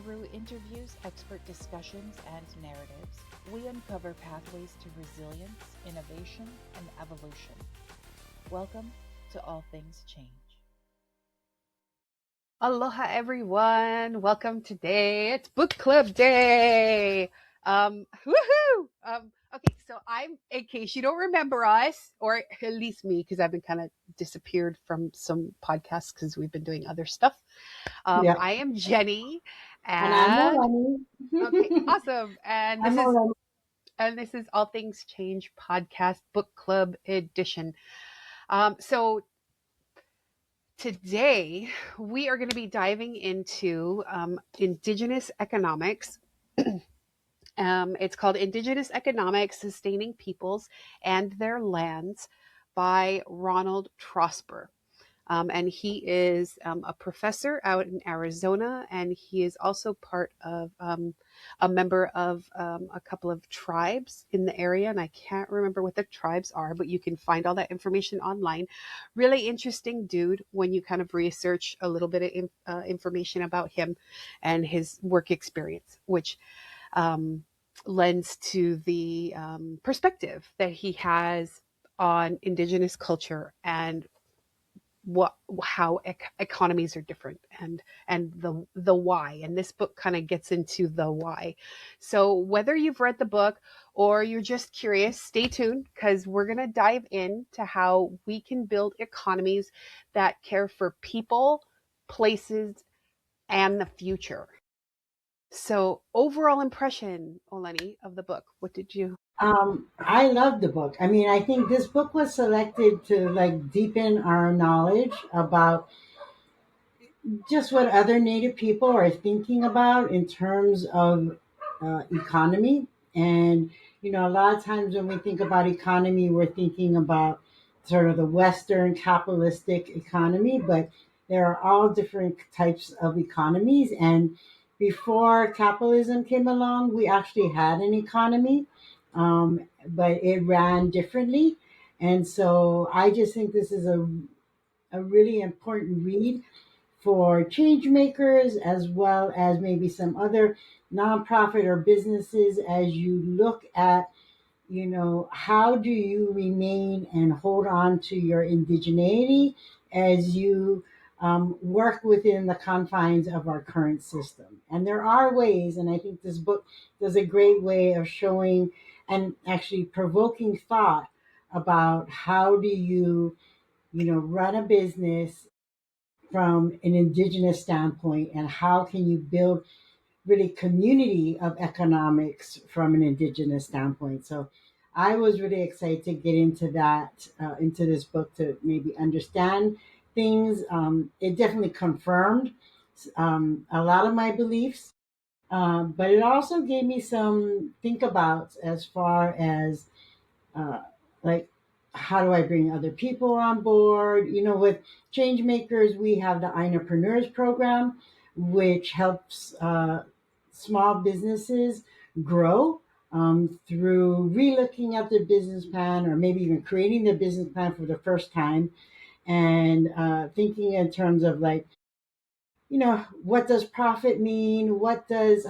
Through interviews, expert discussions, and narratives, we uncover pathways to resilience, innovation, and evolution. Welcome to All Things Change. Aloha, everyone. Welcome today. It's book club day. Woohoo! Okay, so in case you don't remember us, or at least me, because I've been kind of disappeared from some podcasts because we've been doing other stuff. Yeah. I am Jenny, And I'm and Olani. okay, awesome. And I'm Olani. this is All Things Change podcast book club edition. So today, we are going to be diving into Indigenous Economics. It's called Indigenous Economics, Sustaining Peoples and Their Lands by Ronald Trosper. And he is a professor out in Arizona, and he is also part of a member of a couple of tribes in the area. And I can't remember what the tribes are, but you can find all that information online. Really interesting dude when you kind of research a little bit of information about him and his work experience, which lends to the perspective that he has on Indigenous culture and how economies are different and the why. And this book kind of gets into the why. So whether you've read the book or you're just curious, stay tuned, because we're going to dive into how we can build economies that care for people, places, and the future. So overall impression, Olani, of the book, what did you? I love the book. I mean, I think this book was selected to deepen our knowledge about just what other Native people are thinking about in terms of economy. And, a lot of times when we think about economy, we're thinking about sort of the Western capitalistic economy, but there are all different types of economies. And before capitalism came along, we actually had an economy, but it ran differently. And so I just think this is a really important read for change makers as well as maybe some other nonprofit or businesses as you look at how do you remain and hold on to your indigeneity as you work within the confines of our current system. And there are ways, and I think this book does a great way of showing and actually provoking thought about how do you run a business from an indigenous standpoint, and how can you build really community of economics from an indigenous standpoint. So I was really excited to get into that, into this book, to maybe understand things. It definitely confirmed a lot of my beliefs, but it also gave me some think about as far as uh, like how do I bring other people on board? With change makers, we have the entrepreneurs program, which helps small businesses grow through relooking at their business plan, or maybe even creating their business plan for the first time, and thinking in terms of what does profit mean?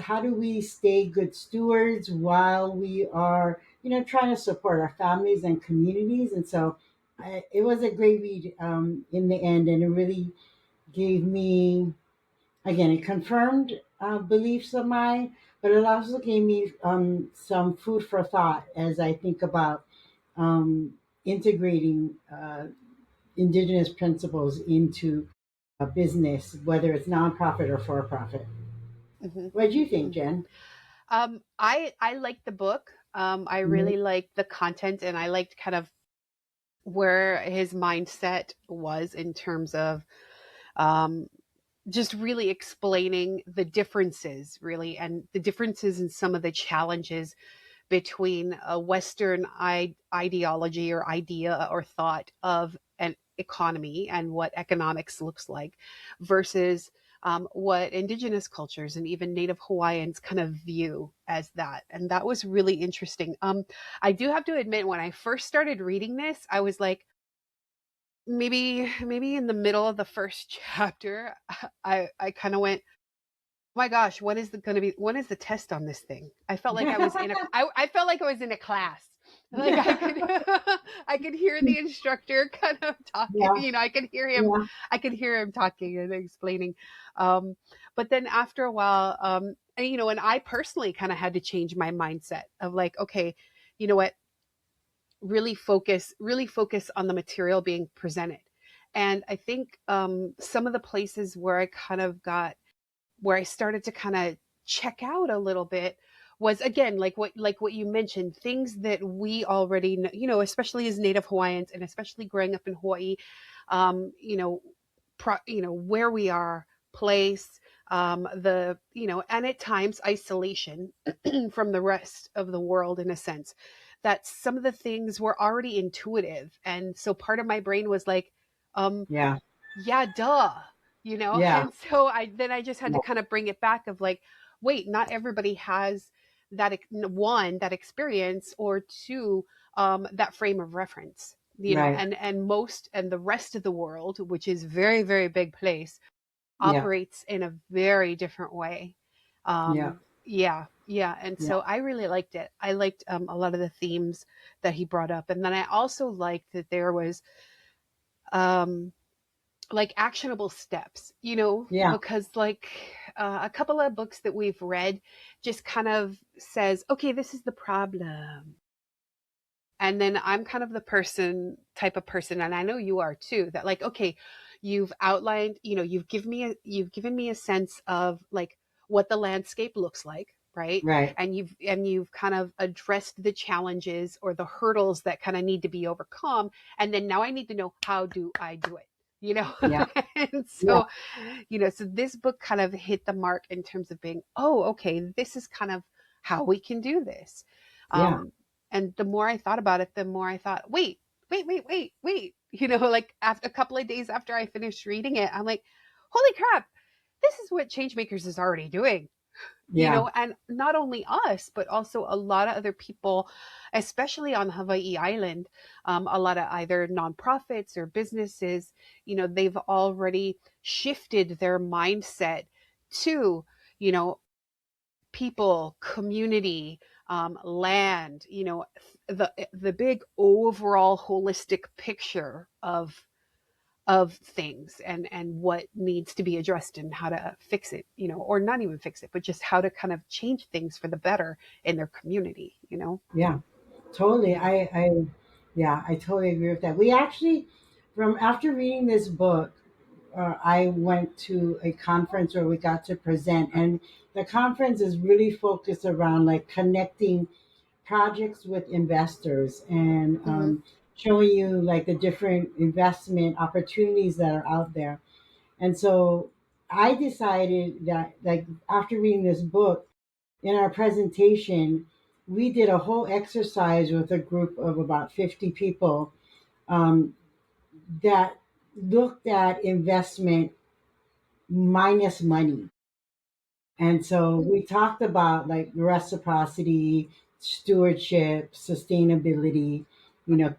How do we stay good stewards while we are, trying to support our families and communities? And so it was a great read in the end. And it really gave me, again, it confirmed beliefs of mine, but it also gave me some food for thought as I think about integrating Indigenous principles into a business, whether it's nonprofit or for profit. Mhm. What do you think, Jen? I liked the book. I really liked the content, and I liked kind of where his mindset was in terms of um, just really explaining the differences, really, and the differences in some of the challenges between a Western ideology or idea or thought of an economy and what economics looks like versus what Indigenous cultures and even Native Hawaiians kind of view as that. And that was really interesting. I do have to admit, when I first started reading this, I was like, maybe in the middle of the first chapter, I kind of went, my gosh, when is the test on this thing? I felt like I was in I felt like I was in a class. Like I could I could hear the instructor kind of talking, Yeah, yeah, I could hear him talking and explaining. Um, but then after a while, and, and I personally kind of had to change my mindset of like, okay, you know what, really focus on the material being presented. And I think some of the places where where I started to kind of check out a little bit was, again, like what you mentioned, things that we already know, especially as Native Hawaiians and especially growing up in Hawaii, um, you know, where we are, place, and at times isolation from the rest of the world, in a sense that some of the things were already intuitive. And so part of my brain was like, um, yeah, yeah, duh, yeah, and so I just had to kind of bring it back of like, wait, not everybody has one, that experience, or two, that frame of reference, right, and the rest of the world, which is very, very big place, yeah, operates in a very different way. yeah, Yeah, and yeah, so I really liked it. I liked a lot of the themes that he brought up, and then I also liked that there was um like actionable steps, yeah, because like a couple of books that we've read just kind of says, okay, this is the problem. And then I'm kind of the type of person, and I know you are too, that like, okay, you've outlined, you've given me a sense of like what the landscape looks like, right? right, And you've kind of addressed the challenges or the hurdles that kind of need to be overcome. And then now I need to know, how do I do it? You know? yeah, And yeah, so, so this book kind of hit the mark in terms of being, oh, okay, this is kind of how we can do this. yeah, Um, and the more I thought about it, the more I thought, wait. Like after a couple of days after I finished reading it, I'm like, holy crap, this is what Changemakers is already doing. yeah, And not only us, but also a lot of other people, especially on Hawaii Island, a lot of either nonprofits or businesses, they've already shifted their mindset to, you know, people, community, land, the big overall holistic picture of things, and what needs to be addressed and how to fix it, or not even fix it, but just how to kind of change things for the better in their community. yeah. Totally. Yeah, I totally agree with that. We actually, from after reading this book, I went to a conference where we got to present, and the conference is really focused around like connecting projects with investors and Hmm. showing you like the different investment opportunities that are out there. And so I decided that, like, after reading this book, in our presentation, we did a whole exercise with a group of about 50 people um, that looked at investment minus money. And so we talked about like reciprocity, stewardship, sustainability, you know,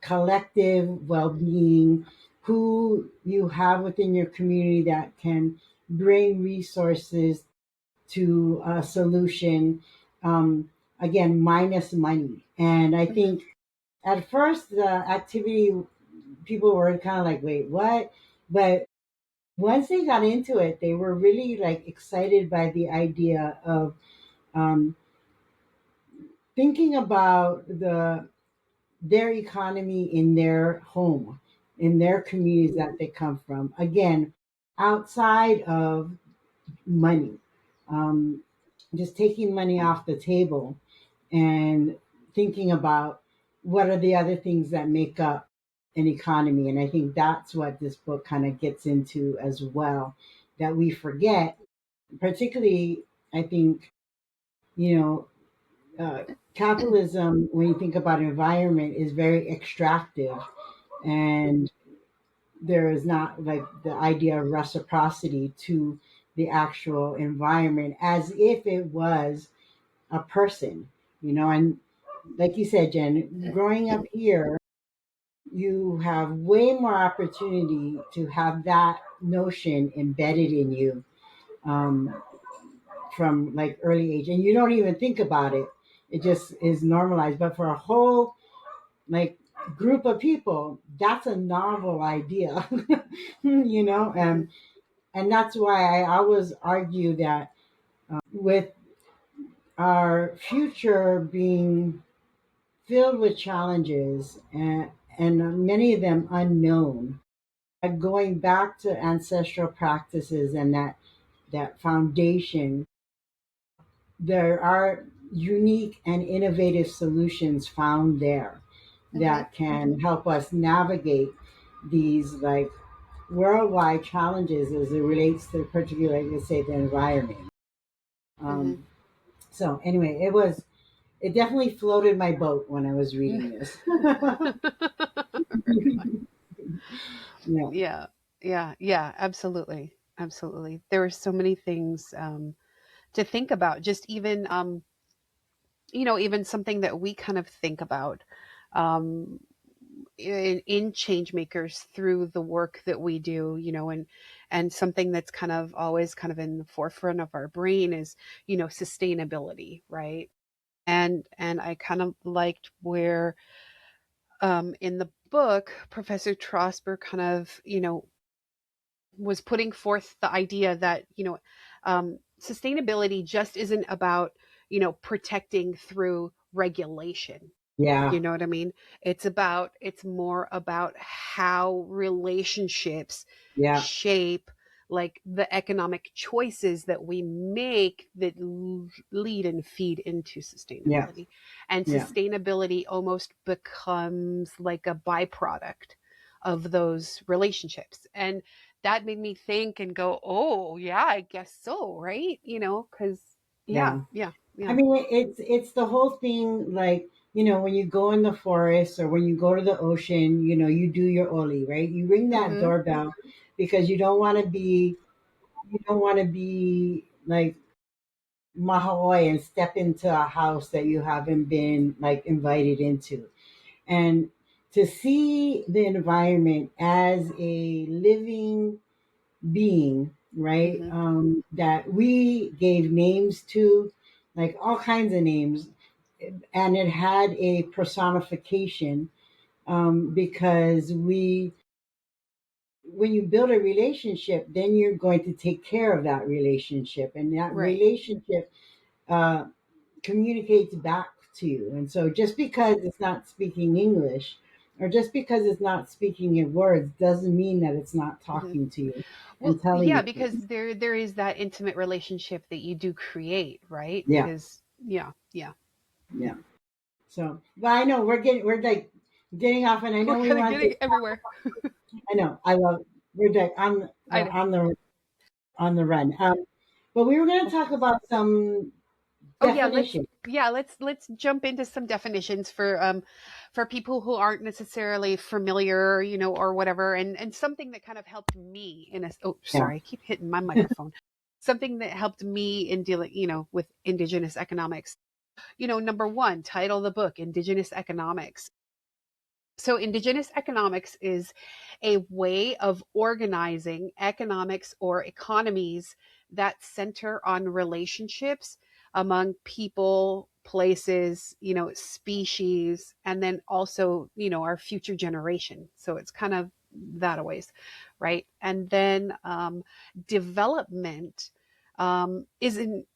collective well being, who you have within your community that can bring resources to a solution. Um, Again, minus money. And I Hmm. think at first the activity, people were kind of like, wait, what? But once they got into it, they were really like excited by the idea of um, thinking about their economy in their home, in their communities that they come from. Again, outside of money, um, just taking money off the table and thinking about what are the other things that make up an economy. And I think that's what this book kind of gets into as well, that we forget, particularly, I think, you know, capitalism, when you think about environment, is very extractive. And there is not like the idea of reciprocity to the actual environment as if it was a person, and like you said, Jen, growing up here, you have way more opportunity to have that notion embedded in you. Um, from like early age, and you don't even think about it. It just is normalized. But for a whole like group of people, that's a novel idea, you know. Hmm. And that's why I always argue that with our future being filled with challenges and many of them unknown, going back to ancestral practices and that foundation, there are unique and innovative solutions found there Hmm. that can help us navigate these like worldwide challenges as it relates to particularly, let's say, the environment. Hmm. um, so anyway, it definitely floated my boat when I was reading this. Right on. Yeah. Yeah, yeah, yeah, absolutely, absolutely. There were so many things to think about. Just even even something that we kind of think about um, in change makers through the work that we do, and something that's kind of always kind of in the forefront of our brain is, sustainability, right? And I kind of liked where in the book, Professor Trosper kind of, was putting forth the idea that, sustainability just isn't about, protecting through regulation. Yeah. You know what I mean? It's more about how relationships Yeah. shape like the economic choices that we make that lead and feed into Yeah. sustainability. And Yeah. sustainability almost becomes like a byproduct of those relationships. And that made me think and go, "Oh, yeah, I guess so, right?" Cuz yeah, Yeah. yeah, I yeah. mean, it's the whole thing. Like, when you go in the forest or when you go to the ocean, you do your oli, right? You ring that Mhm. doorbell because you don't want to be like mahaoi and step into a house that you haven't been like invited into. And to see the environment as a living being, right? Mhm. That we gave names to, like all kinds of names, and it had a personification, because when you build a relationship, then you're going to take care of that relationship, and that Right. relationship uh, communicates back to you. And so, just because it's not speaking English, or just because it's not speaking in words, doesn't mean that it's not Mhm. talking to you Well, and telling yeah, you because things. there is that intimate relationship that you do create, right? Yeah, Because yeah, yeah. yeah. So, but I know we're like getting off, and I We're know we kind of want to. getting everywhere. I know I love we're like I know. on the run. But we were going to talk about some Oh yeah, let's definitions. let's jump into some definitions for people who aren't necessarily familiar, or whatever, and something that kind of helped me in a oh Yeah, sorry, I keep hitting my microphone. Something that helped me in dealing, with indigenous economics. Number one, title of the book, Indigenous Economics. So, Indigenous economics is a way of organizing economics or economies that center on relationships among people, places, species, and then also, our future generation. So, it's kind of that a ways, right? And then development isn't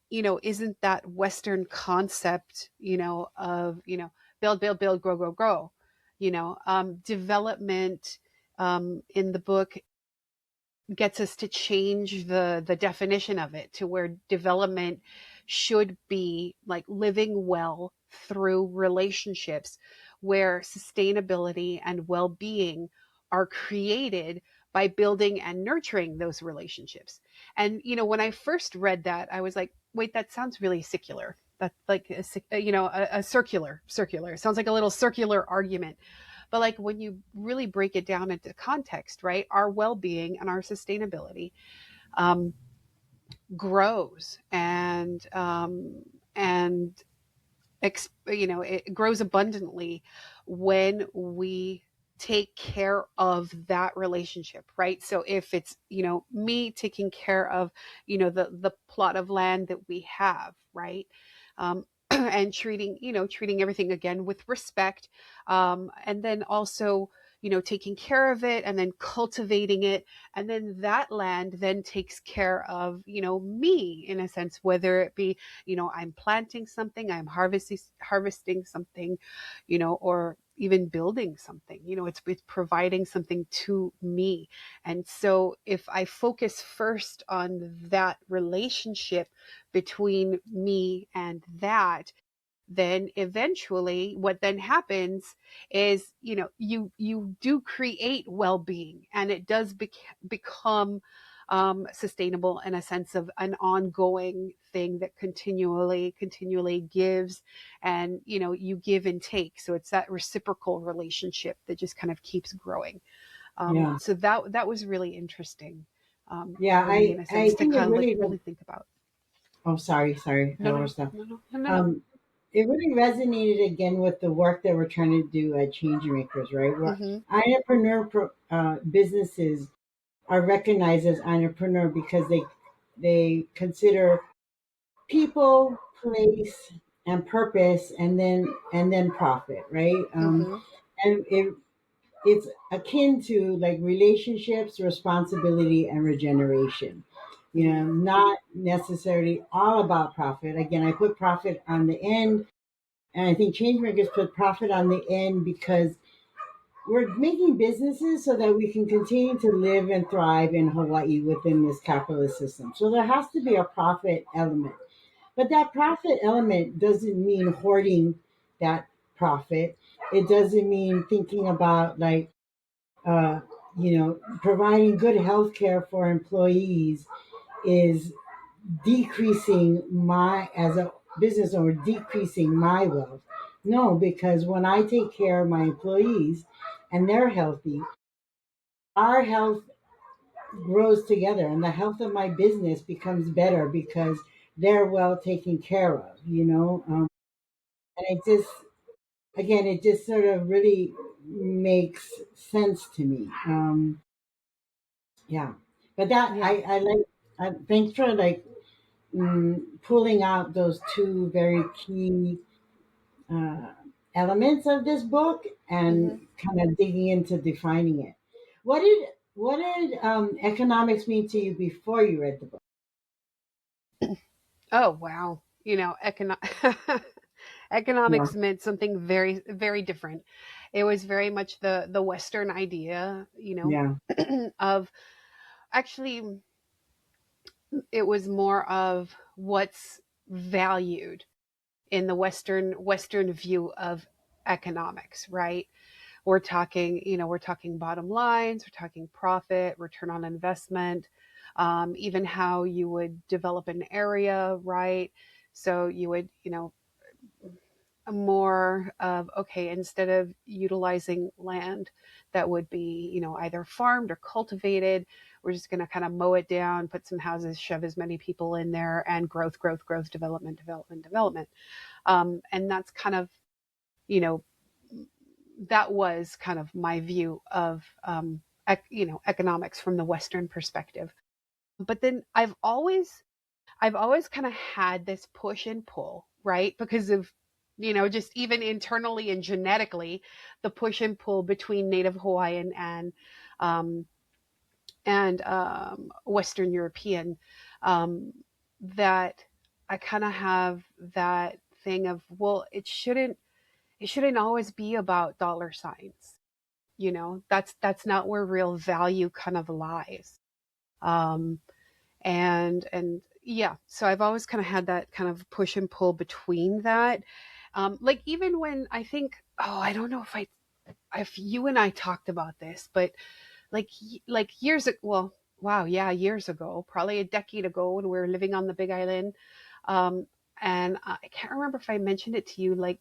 that Western concept, of, build, build, build, grow, grow, grow. Development in the book gets us to change the definition of it to where development should be like living well through relationships where sustainability and well-being are created by building and nurturing those relationships. And when I first read that, I was like, wait, that sounds really secular. That's like a circular. It sounds like a little circular argument. But like when you really break it down into context, right? Our well-being and our sustainability um, grows and it grows abundantly when we take care of that relationship, right? So if it's, me taking care of, the plot of land that we have, right? And treating everything again with respect, and then also, taking care of it and then cultivating it, and then that land then takes care of, me in a sense, whether it be, I'm planting something, I'm harvesting something, or even building something, it's providing something to me. And so if I focus first on that relationship between me and that, then eventually what then happens is, you do create well-being, and it does become sustainable in a sense of an ongoing thing that continually gives, and you give and take, so it's that reciprocal relationship that just kind of keeps growing. Yeah. So that was really interesting, Yeah. for me, in a I sense, to think it kind of like really, really think about. oh, sorry. I No, no, no, overstepped. no, no, no, no, no. Um, it really resonated again with the work that we're trying to do at Change Makers, right? Where Mm-hmm. businesses are recognized as entrepreneur because they consider people, place, and purpose, and then profit, right? Mm-hmm. And it's akin to like relationships, responsibility, and regeneration. Mm-hmm. Not necessarily all about profit. Again, I put profit on the end, and I think changemakers put profit on the end because we're making businesses so that we can continue to live and thrive in Hawaii within this capitalist system. So there has to be a profit element. But that profit element doesn't mean hoarding that profit. It doesn't mean thinking about like uh, providing good health care for employees is decreasing my, as a business owner, decreasing my wealth. No, because when I take care of my employees and they're healthy, our health grows together and the health of my business becomes better because they're well taken care of. And it just sort of really makes sense to me. Yeah, but that Yeah. I like. Thanks for like pulling out those two very key uh, elements of this book Mm-hmm. and kind of digging into defining it. What did economics mean to you before you read the book? Oh, wow. Yeah, Economics meant something very, very different. It was very much the Western idea, yeah, of, actually, it was more of what's valued in the Western view of economics, right? We're talking bottom lines, we're talking profit, return on investment, even how you would develop an area, right? So you would, more of, okay, instead of utilizing land that would be, either farmed or cultivated, we're just going to kind of mow it down, put some houses, shove as many people in there, and growth, development. And that's kind of, you know that was kind of my view of, economics from the Western perspective. But then I've always kind of had this push and pull, right? Because of, just even internally and genetically, the push and pull between Native Hawaiian um, and Western European, um, that I kind of have that thing of, well, it shouldn't always be about dollar signs. That's not where real value kind of lies. Um, and yeah, so I've always kind of had that kind of push and pull between that. Like, even when I think, oh, I don't know if you and I talked about this, but like years ago, well, wow, yeah, years ago, probably a decade ago, when we were living on the Big Island, um, and I can't remember if I mentioned it to you, like,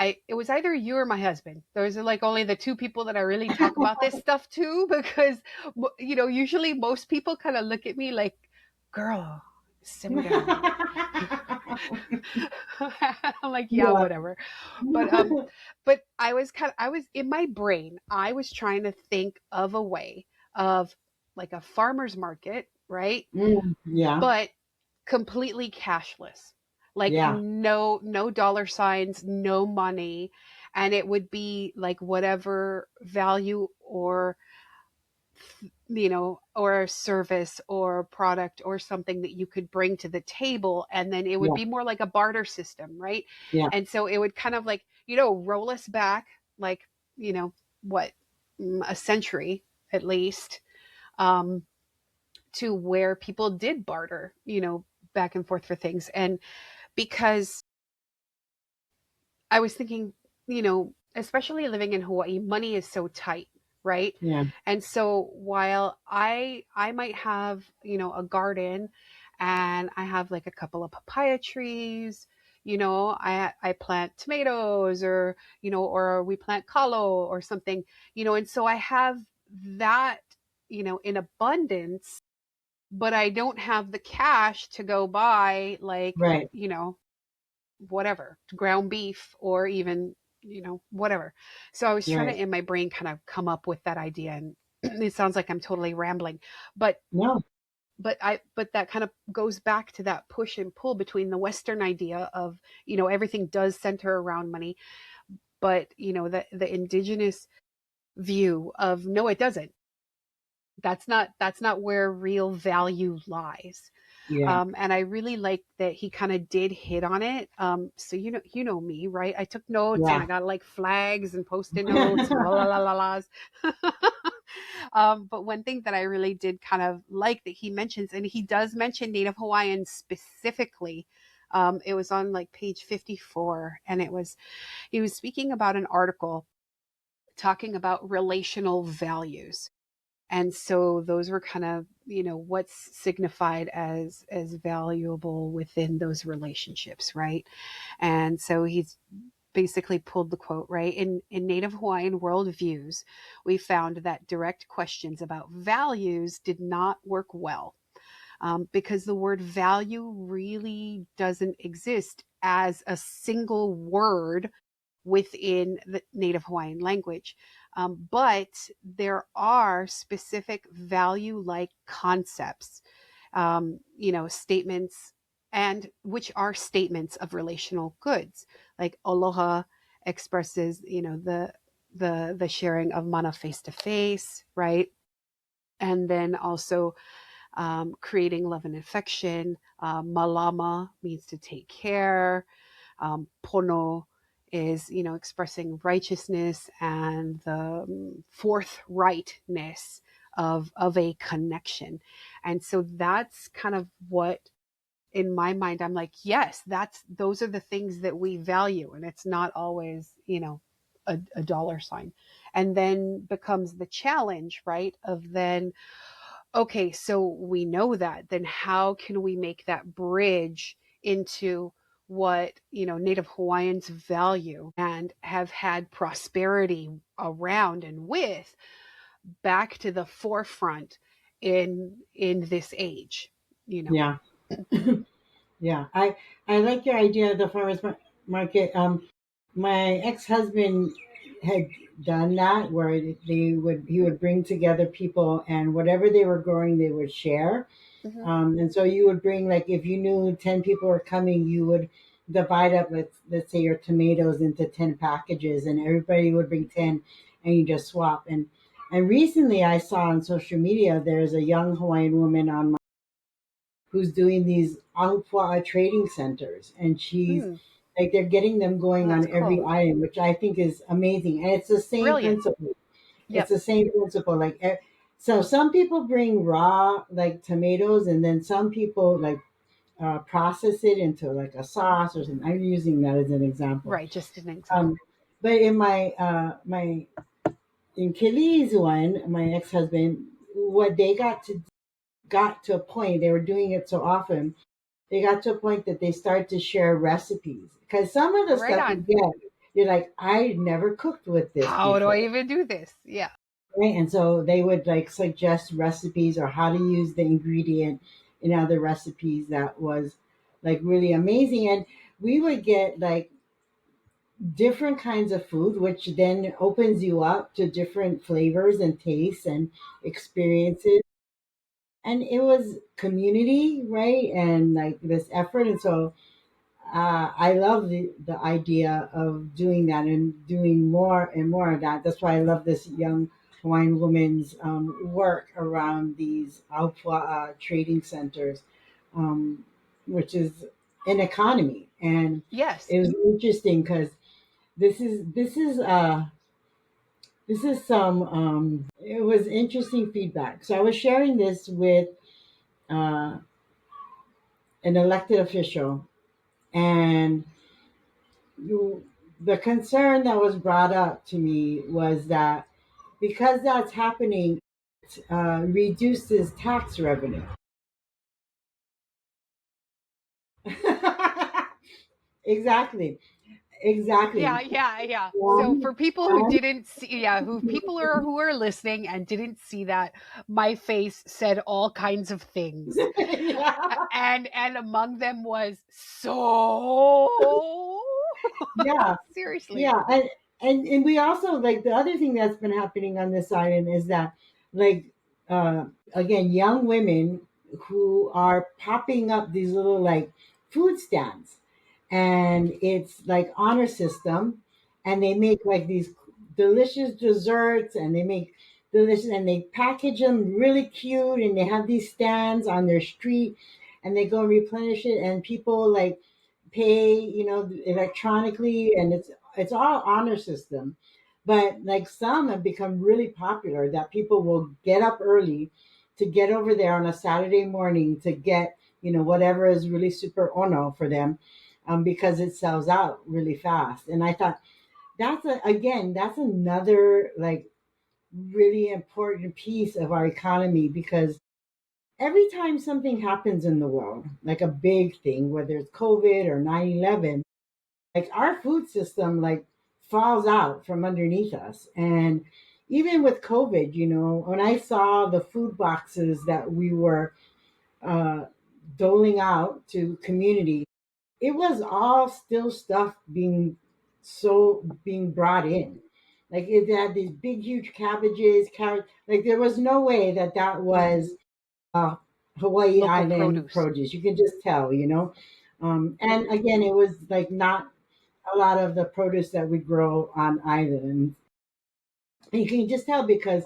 it was either you or my husband. Those are like only the two people that I really talk about this stuff to, because usually most people kind of look at me like, girl, simmer down. I'm like, yeah, Yeah. whatever. But but I was in my brain, I was trying to think of a way of like a farmer's market, right? Yeah. But completely cashless. Like Yeah. no dollar signs, no money, and it would be like whatever value or or a service or product or something that you could bring to the table. And then it would Yeah. be more like a barter system, right? Yeah. And so it would kind of like, roll us back like, what, a century at least, um, to where people did barter, back and forth for things. And because I was thinking, especially living in Hawaii, money is so tight, right? Yeah. And so while I might have, a garden and I have like a couple of papaya trees, I plant tomatoes or, or we plant kalo or something, and so I have that, in abundance, but I don't have the cash to go buy like, Right. whatever, ground beef or even, whatever. So I was trying to Right. in my brain kind of come up with that idea, and it sounds like I'm totally rambling, but No. but that kind of goes back to that push and pull between the Western idea of, everything does center around money, but the indigenous view of no, it doesn't. That's not where real value lies. Yeah. And I really like that he kind of did hit on it. So me, right? I took notes and Yeah. I got like flags and post-it notes and la la la la la's. But one thing that I really did kind of like that he mentions, and he does mention Native Hawaiians specifically. It was on like page 54, and he was speaking about an article talking about relational values. And so those were kind of, what's signified as valuable within those relationships, right? And so he's basically pulled the quote, right? In Native Hawaiian worldviews, we found that direct questions about values did not work well, because the word value really doesn't exist as a single word within the Native Hawaiian language. But there are specific value like concepts, statements, and which are statements of relational goods. Like aloha expresses, the sharing of mana face to face, right? And then also creating love and affection. Malama means to take care. Pono is, expressing righteousness and the forthrightness of a connection. And so that's kind of what, in my mind, I'm like, yes, those are the things that we value, and it's not always, a dollar sign. And then becomes the challenge, right, of then, okay, so we know that, then how can we make that bridge into what, Native Hawaiians value and have had prosperity around and with, back to the forefront in this age, Yeah. Yeah. I like your idea of the market. My ex-husband had done that where he would bring together people, and whatever they were growing they would share. Hmm. And so you would bring, like, if you knew 10 people were coming, you would divide up, let's say, your tomatoes into 10 packages, and everybody would bring 10, and you just swap. And recently I saw on social media there's a young Hawaiian woman who's doing these Angpua trading centers, and she's Mm. like, they're getting them Oh, going that's on every cool. item, which I think is amazing. And it's the same Brilliant. principle. It's Yep. the same principle. Like, so some people bring raw like tomatoes, and then some people like process it into like a sauce or something. I'm using that as an example. Right. Just an Um, example. but in my in Kelly's one, my ex husband, what they got to a point, they were doing it so often, they got to a point that they started to share recipes, because some of the Right stuff you on. get, you're like, I never cooked with this How do I before, even do this? Yeah. right? And so they would like suggest recipes or how to use the ingredient in other recipes that was like really amazing. And we would get like different kinds of food, which then opens you up to different flavors and tastes and experiences. And it was community, right? And like this effort. And so I love the idea of doing that and doing more and more of that. That's why I love this young Hawaiian woman's work around these Aupua trading centers, um, which is an economy. And Yes. it was interesting because this is some it was interesting feedback. So I was sharing this with uh, an elected official, and you, the concern that was brought up to me was that because that's happening, reduces tax revenue. Exactly, Yeah, exactly. yeah, yeah. So Um, for people who and- didn't see, yeah, who are listening and didn't see that, my face said all kinds of things. yeah, And among them was so yeah, seriously. yeah, and we also like the other thing that's been happening on this island is that like again young women who are popping up these little like food stands, and it's like honor system, and they make like these delicious desserts, and they make delicious, and they package them really cute, and they have these stands on their street, and they go and replenish it, and people like pay, electronically, and it's all honor system. But like some have become really popular that people will get up early to get over there on a Saturday morning to get, whatever is really super ono for them, because it sells out really fast. And I thought that's another like really important piece of our economy, because every time something happens in the world, like a big thing, whether it's COVID or 9/11, like our food system like falls out from underneath us. And even with COVID, when I saw the food boxes that we were uh, doling out to community, it was all still stuff being brought in. Like it had these big, huge cabbages, carrots. Like there was no way that was uh, Hawaii Local Island produce. produce. You can just tell. And again, it was like not a lot of the produce that we grow on island. And you can just tell because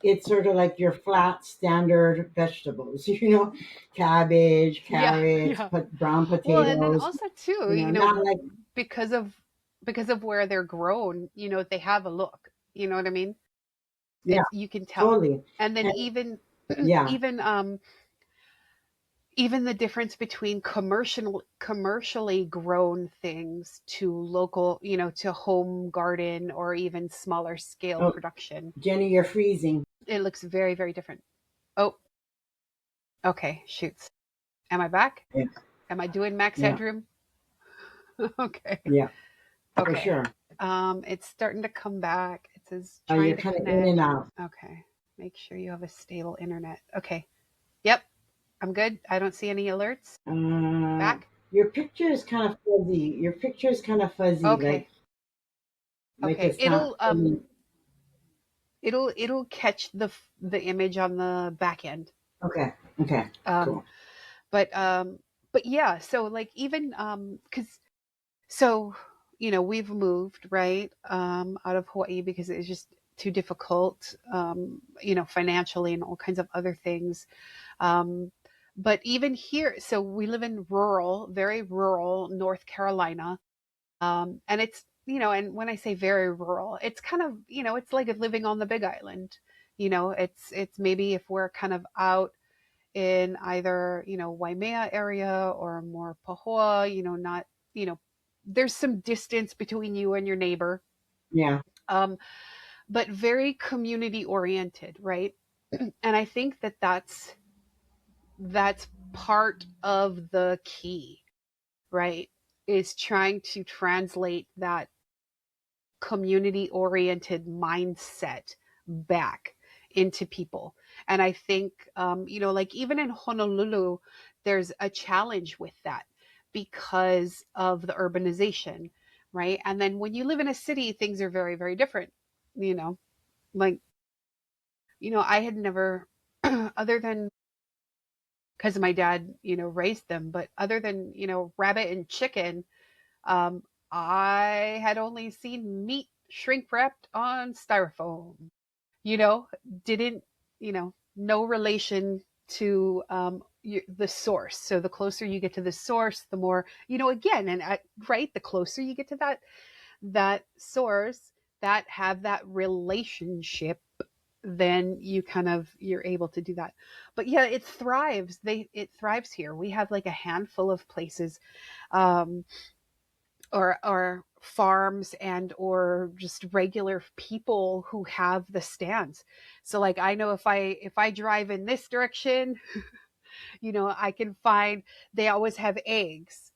it's sort of like your flat standard vegetables, cabbage, Yeah, carrots, yeah. brown Well, and then potatoes, also too, not like, because of where they're grown, they have a look. You know what I mean? yeah, It's you can tell. totally. And then And even yeah. even even the difference between commercially grown things to local, to home garden or even smaller scale Oh, production, Jenny, you're freezing. it looks very, very different. Oh, okay, shoots. Am I back? Yeah, Am I doing max yeah, headroom? Okay. yeah, for Okay. sure. It's starting to come back. It says You're trying to kind of in and connect. out. Okay. Make sure you have a stable internet. Okay. Yep. I'm good. I don't see any alerts. Uh, Back. your picture is kind of fuzzy. Your picture is kind of fuzzy, Okay. like Okay. it's not. It'll catch the image on the back end. Okay, okay, Um, cool. but yeah, so like even cuz so we've moved, right? Out of Hawaii because it was just too difficult, financially and all kinds of other things. Um, but even here, so we live in very rural North Carolina. And it's, and when I say very rural, it's kind of, it's like living on the Big Island. It's maybe if we're kind of out in either, Waimea area or more Pahoa, not, you know, there's some distance between you and your neighbor. Yeah. Um, but very community oriented, right? And I think that's part of the key, right? Is trying to translate that community oriented mindset back into people. And I think, like even in Honolulu, there's a challenge with that because of the urbanization, right? And then when you live in a city, things are very, very different, you know, like, I had never, other than because my dad, raised them, but other than, rabbit and chicken, um, I had only seen meat shrink wrapped on styrofoam, you know, didn't, no relation to the source. So the closer you get to the source, the more, again, and right, the closer you get to that source that have that relationship, then you're able to do that. But yeah, it thrives here. We have like a handful of places, um or farms and or just regular people who have the stands. So like I know if I drive in this direction, I can find they always have eggs,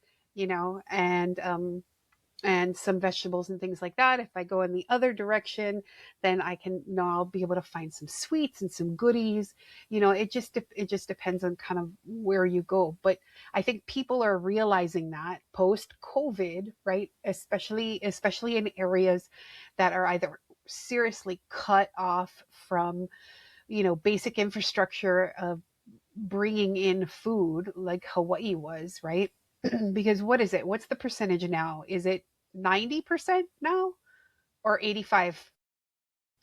and some vegetables and things like that. If I go in the other direction, then I'll be able to find some sweets and some goodies. It just depends on kind of where you go. But I think people are realizing that post COVID, right? Especially in areas that are either seriously cut off from, basic infrastructure of bringing in food like Hawaii was, right? Because what is it? What's the percentage now? Is it 90% now or 85?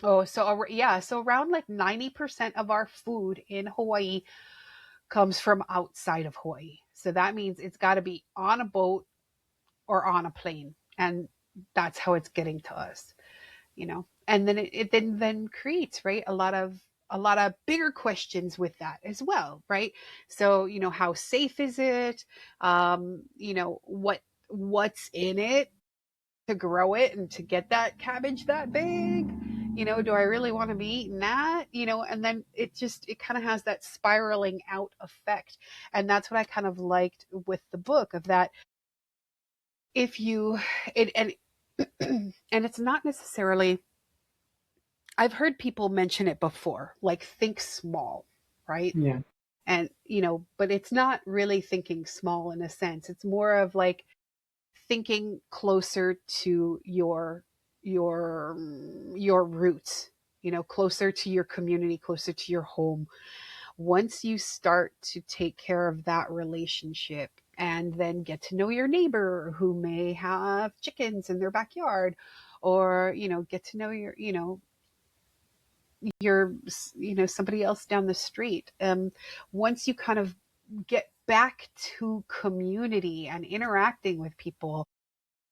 Oh, yeah, so around like 90% of our food in Hawaii comes from outside of Hawaii. So that means it's got to be on a boat or on a plane. And that's how it's getting to us, and then it then creates, right, a lot of bigger questions with that as well, right? So how safe is it? What's in it to grow it and to get that cabbage that big? Do I really want to be eating that? And then it kind of has that spiraling out effect. And that's what I kind of liked with the book, of that, if you it and and it's not necessarily, I've heard people mention it before, like think small, right? Yeah. And, but it's not really thinking small in a sense. It's more of like thinking closer to your roots, closer to your community, closer to your home. Once you start to take care of that relationship and then get to know your neighbor who may have chickens in their backyard, or, get to know your somebody else down the street, once you kind of get back to community and interacting with people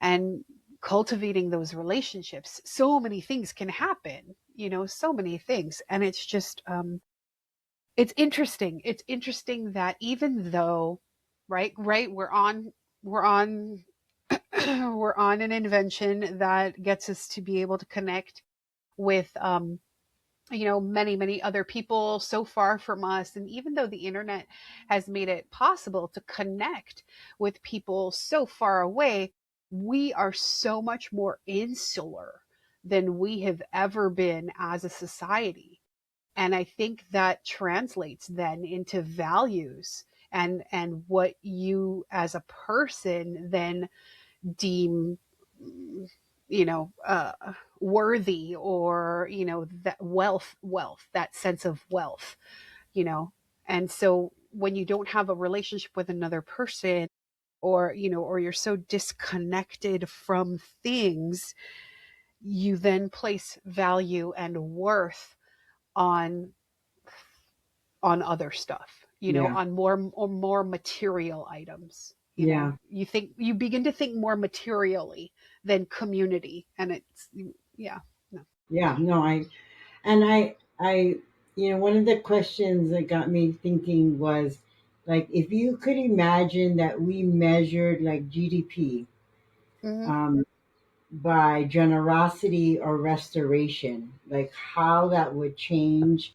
and cultivating those relationships, so many things can happen, so many things. And it's just it's interesting that even though, right, we're on we're on an invention that gets us to be able to connect with many, many other people so far from us. And even though the internet has made it possible to connect with people so far away, we are so much more insular than we have ever been as a society. And I think that translates then into values and what you as a person then deem, you know uh, worthy, or that wealth, that sense of wealth, you know and so when you don't have a relationship with another person, or you're so disconnected from things, you then place value and worth on other stuff, Yeah. on more material items. Yeah. You begin to think more materially than community, and it's, yeah, no. Yeah. No, I, one of the questions that got me thinking was like, if you could imagine that we measured like GDP, Hmm. um, by generosity or restoration, like how that would change,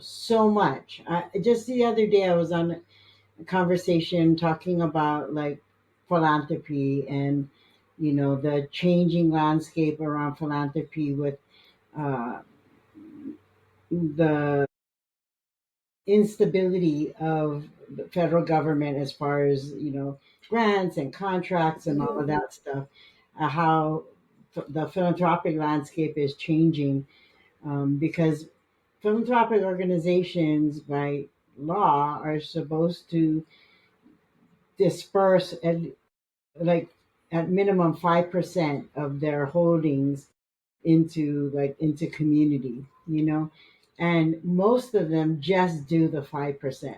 so much. Just the other day, I was on a conversation talking about like philanthropy and, the changing landscape around philanthropy with uh, the instability of the federal government as far as grants and contracts and all of that stuff, how the philanthropic landscape is changing, because philanthropic organizations by law are supposed to disperse like at minimum 5% of their holdings into community, and most of them just do the 5%.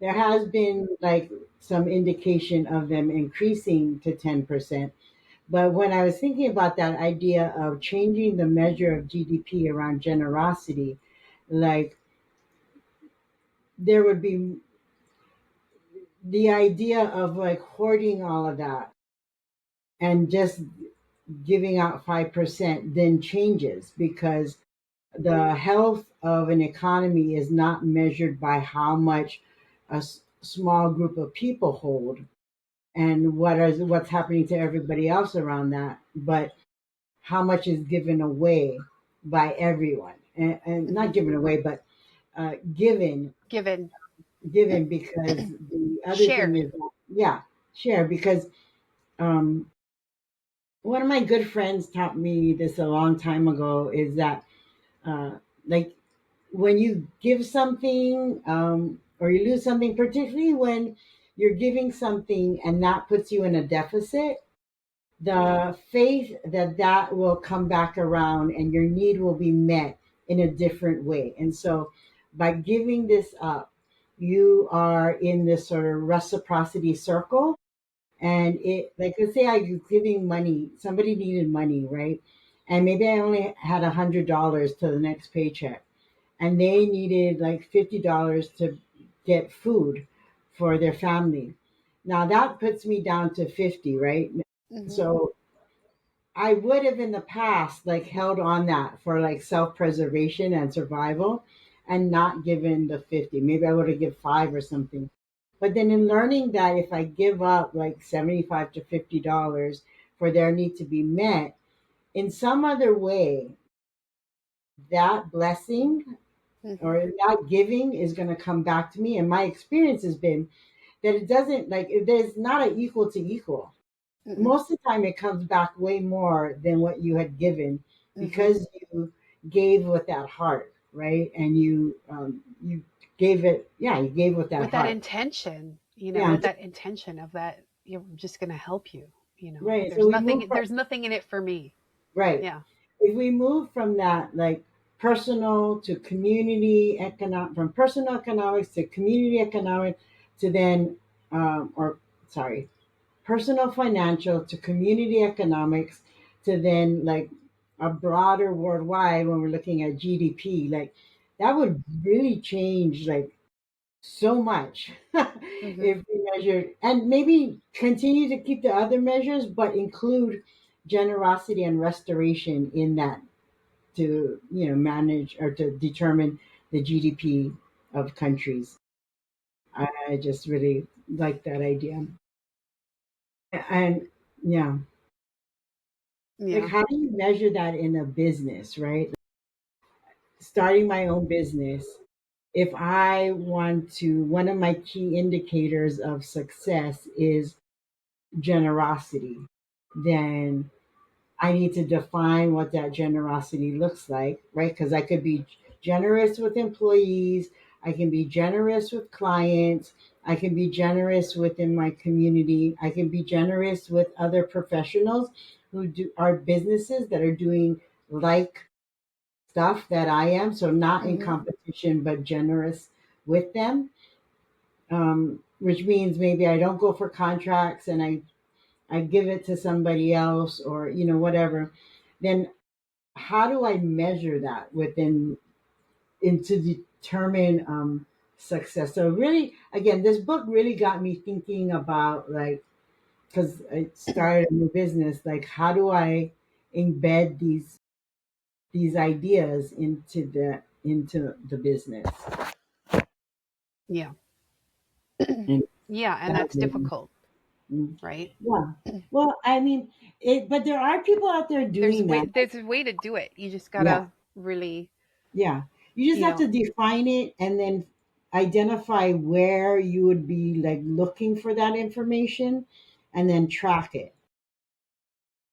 There has been like some indication of them increasing to 10%. But when I was thinking about that idea of changing the measure of GDP around generosity, like there would be the idea of like hoarding all of that and just giving out 5% then changes, because the health of an economy is not measured by how much small group of people hold and what's happening to everybody else around that, but how much is given away by everyone, and not Hmm. given away, but given Given, given because the other thing shared. is, yeah, share, because um, one of my good friends taught me this a long time ago, is that uh, like when you give something, or you lose something, particularly when you're giving something and that puts you in a deficit, the faith that that will come back around and your need will be met in a different way. And so by giving this up, you are in this sort of reciprocity circle. And it, like, let's say I was giving money, somebody needed money, right? And maybe I only had $100 to the next paycheck, and they needed like $50 to get food for their family. Now that puts me down to 50, right? Hmm. So I would have in the past like held on that for like self-preservation and survival and not given the 50. Maybe I would have given 5 or something. But then in learning that if I give up like 75 to $50 for their need to be met in some other way, that blessing Hmm. or that giving is going to come back to me. And my experience has been that it doesn't, like, there's not an equal to equal. Hmm. Most of the time, it comes back way more than what you had given, Hmm. because you gave with that heart, right? And you gave it, yeah, you gave with that With that heart. intention, Yeah, with that intention of that, you're just going to help you. right. So There's we move nothing. from, There's nothing in it for me. right. Yeah. If we move from that, like, personal to community economic, from personal economics to community economics, to then, or sorry, personal financial to community economics, to then like a broader worldwide when we're looking at GDP, like that would really change like so much Hmm. if we measured, and maybe continue to keep the other measures but include generosity and restoration in that, to manage or to determine the GDP of countries. I just really like that idea. And yeah, like, Yeah. how do you measure that in a business, right? Starting my own business, if I want to, one of my key indicators of success is generosity, then I need to define what that generosity looks like, right? Because I could be generous with employees, I can be generous with clients, I can be generous within my community, I can be generous with other professionals who do are businesses that are doing like stuff that I am, so not in Hmm. competition but generous with them. Which means maybe I don't go for contracts and I give it to somebody else, or whatever. Then how do I measure that within, and to determine success? So really, again, this book really got me thinking about, like, because I started a new business, like how do I embed these ideas into the business? Yeah. And Yeah. And that that's really, difficult, mm, right? yeah. Well, I mean, but there are people out there doing that. There's a way to do it. You just Yeah, gotta really, yeah. You just you have know. to define it, and then identify where you would be like looking for that information and then track it.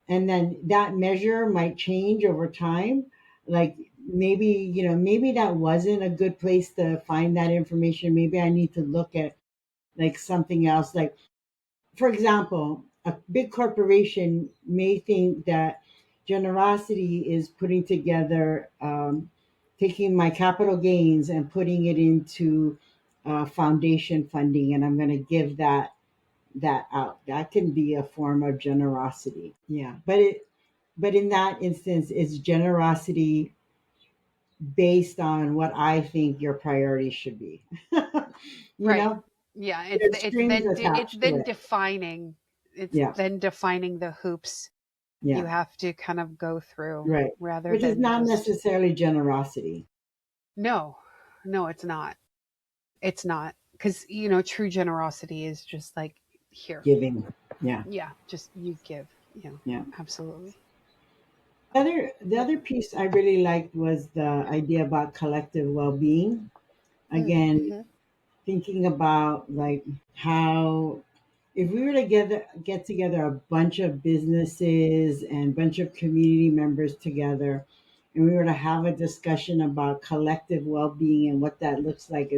And then that measure might change over time. Like maybe, maybe that wasn't a good place to find that information. Maybe I need to look at like something else. Like, for example, a big corporation may think that generosity is putting together, taking my capital gains and putting it into foundation funding, and I'm going to give that out. That can be a form of generosity. Yeah, but in that instance, it's generosity based on what I think your priorities should be. you Right. know, Yeah, there's strings it's attached to then it. defining Yeah, the hoops you yeah, have to kind of go through right. rather Which is than not just necessarily generosity. no. No, it's not. It's not because true generosity is just like here. Giving. Yeah, Yeah, just you give. yeah. Absolutely. The other piece I really liked was the idea about collective well-being. Again, Mm-hmm. thinking about like how if we were to get together a bunch of businesses and bunch of community members together, and we were to have a discussion about collective well-being and what that looks like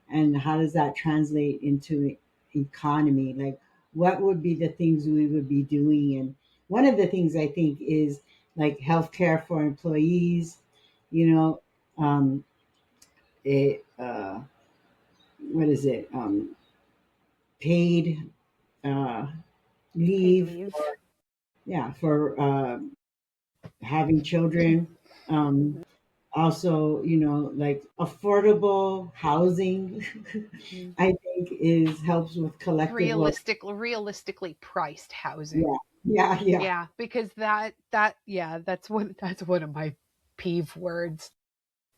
and how does that translate into economy, like what would be the things we would be doing. And one of the things I think is like healthcare for employees, you know um it what is it, paid uh Paid leave, leave. yeah, for having children. um Also, like affordable housing, Mhm. I think is helps with collective well. Realistically priced housing. Yeah, yeah, yeah. Yeah, because yeah, that's one of my peeve words.